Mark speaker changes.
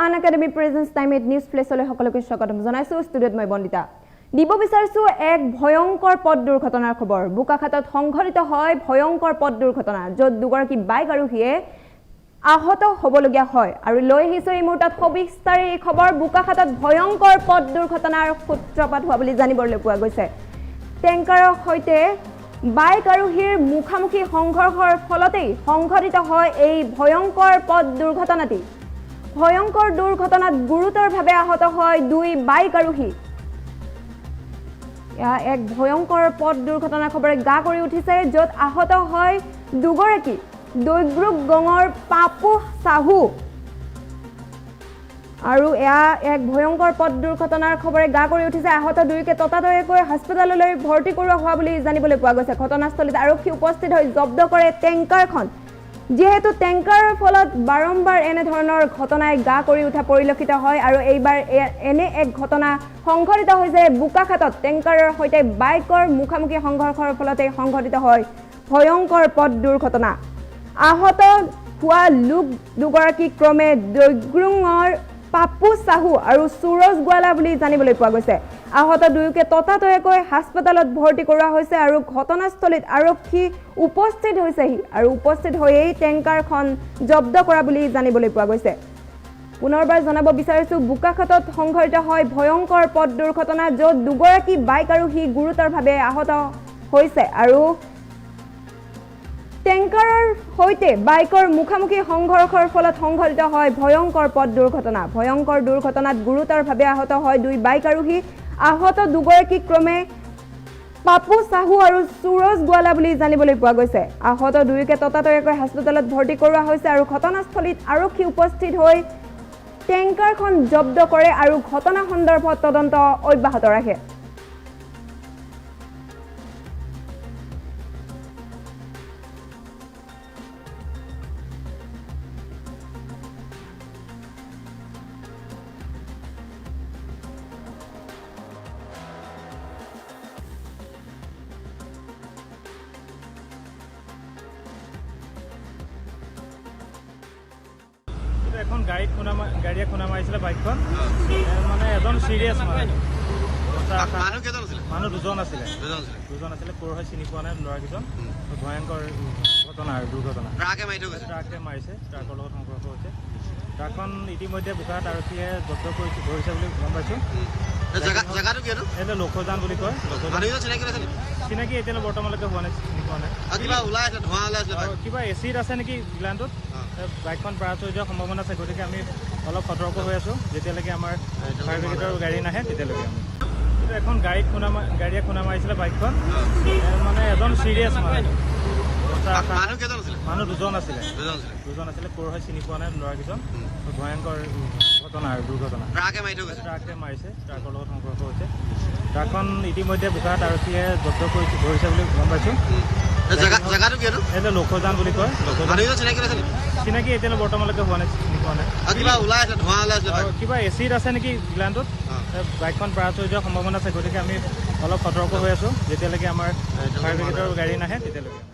Speaker 1: আন academy presence time at news প্লেছলৈ সকলোকে স্বাগতম জনাইছো ষ্টুডিঅ'ত মই বন্দিতা দিব বিচাৰিছো এক ভয়ংকৰ পথ দুৰ্ঘটনাৰ খবৰ বোকাখাতত সংঘটিত হয় ভয়ংকৰ পথ দুৰ্ঘটনা য'ত দুগৰাকী বাইক আৰোহীয়ে আহত হ'বলগীয়া হয় আৰু লৈ আহিছো এই মুহূৰ্তত সবিস্তাৰে এই খবৰ বোকাখাতত ভয়ংকৰ পথ দুৰ্ঘটনাৰ সূত্ৰপাত হোৱা বুলি জানিবলৈ পোৱা গৈছে টেংকাৰৰ সৈতে বাইক আৰোহীৰ মুখামুখি সংঘৰ্ষৰ ফলতেই সংঘটিত হয় এই ভয়ংকৰ পথ দুৰ্ঘটনাটি ভয়ংকৰ দুৰ্ঘটনাত গুৰুতৰভাৱে আহত হয় দুই বাইক আৰোহী এক ভয়ংকৰ পথ দুৰ্ঘটনাৰ খবৰে গা কৰি উঠিছে য'ত আহত হয় দুগৰাকী দৈগ্ৰুক গঙৰ পাপু সাহু আৰু এক ভয়ংকৰ পথ দুৰ্ঘটনাৰ খবৰে গা কৰি উঠিছে আহত দুয়োকে ততাতৈয়াকৈ হাস্পতাললৈ ভৰ্তি কৰোৱা হোৱা বুলি জানিবলৈ পোৱা গৈছে ঘটনাস্থলীত আৰক্ষী উপস্থিত হৈ জব্দ কৰে টেংকাৰখন যেহেতু টেংকাৰৰ ফলত বাৰম্বাৰ এনে ধৰণৰ ঘটনাই গা কৰি উঠা পৰিলক্ষিত হয় আৰু এইবাৰ এনে এক ঘটনা সংঘটিত হৈছে বোকাখাতত টেংকাৰৰ সৈতে বাইকৰ মুখামুখি সংঘৰ্ষৰ ফলতে সংঘটিত হয় ভয়ংকৰ পথ দুৰ্ঘটনা আহত হোৱা লোক দুগৰাকী ক্ৰমে দৈগ্ৰুঙৰ পাপু সাহু আৰু সুৰজ গোৱালা বুলি জানিবলৈ পোৱা গৈছে আহত দুয়োকে ততাতৈয়াকৈ হাস্পতালত ভৰ্তি কৰোৱা হৈছে আৰু ঘটনাস্থলীত আৰক্ষী উপস্থিত হৈছেহি আৰু উপস্থিত হৈয়েই টেংকাৰখন জব্দ কৰা বুলি জানিবলৈ পোৱা গৈছে পুনৰবাৰ জনাব বিচাৰিছো বোকাখাতত সংঘটিত হয় ভয়ংকৰ পথ দুৰ্ঘটনা য'ত দুগৰাকী বাইক আৰোহী গুৰুতৰভাৱে আহত হৈছে আৰু টেংকাৰৰ সৈতে বাইকৰ মুখামুখি সংঘৰ্ষৰ ফলত সংঘটিত হয় ভয়ংকৰ পথ দুৰ্ঘটনা ভয়ংকৰ দুৰ্ঘটনাত গুৰুতৰভাৱে আহত হয় দুই বাইক আৰোহী আহত দুগৰাকী ক্ৰমে পাপু সাহু আৰু সুৰজ গোৱালা বুলি জানিবলৈ পোৱা গৈছে আহত দুয়োকে ততাতৈয়াকৈ হাস্পতালত ভৰ্তি কৰোৱা হৈছে আৰু ঘটনাস্থলীত আৰক্ষী উপস্থিত হৈ টেংকাৰখন জব্দ কৰে আৰু ঘটনা সন্দৰ্ভত তদন্ত অব্যাহত ৰাখে
Speaker 2: এখন গাড়ীয়ে খুনা মাৰিছিলে বাইকখন মানে এজন চিৰিয়াছ মানুহ দুজন আছিলে ক'ৰ হয় চিনি পোৱা নাই ল'ৰাকেইজন ভয়ংকৰ ঘটনা আৰু দুৰ্ঘটনা ট্ৰাকে মাৰিছে ট্ৰাকৰ লগত সংঘৰ্ষ হৈছে ট্ৰাকখন ইতিমধ্যে বোকাখাত আৰক্ষীয়ে জব্দ ধৰিছে বুলি গম পাইছোঁ এইটো লক্ষজান বুলি কয় চিনাকি এতিয়ালৈ বৰ্তমানলৈকে হোৱা নাই চিনি পোৱা নাই কিবা এচিড আছে নেকি গ্লানটোত বাইকখন পাৰ হৈ যোৱাৰ সম্ভাৱনা আছে গতিকে আমি অলপ সতৰ্ক হৈ আছোঁ যেতিয়ালৈকে আমাৰ ফায়াৰ ব্ৰিগেডৰ গাড়ী নাহে তেতিয়ালৈকে আমি কিন্তু এখন গাড়ীয়ে খুনা মাৰিছিলে বাইকখন মানে এজন চিৰিয়াছ মানুহ দুজন আছিলে ক'ৰ হয় চিনি পোৱা নাই ল'ৰাকেইজন ভয়ংকৰ ঘটনা আৰু দুৰ্ঘটনা ট্ৰাকে মাৰিছে ট্ৰাকৰ লগত সংঘৰ্ষ হৈছে ট্ৰাকখন ইতিমধ্যে বোকাখাত আৰক্ষীয়ে জব্দ ধৰিছে বুলি গম পাইছোঁ এইটো লক্ষজান বুলি কয় চিনাকি এতিয়ালৈ বৰ্তমানলৈকে হোৱা নাই চিনি পোৱা নাই কিবা এচিড আছে নেকি গ্লানটোত বাইকখন পাৰ হৈ যোৱাৰ সম্ভাৱনা আছে গতিকে আমি অলপ সতৰ্ক হৈ আছোঁ যেতিয়ালৈকে আমাৰ ফায়াৰ ব্ৰিগেডৰ গাড়ী নাহে তেতিয়ালৈকে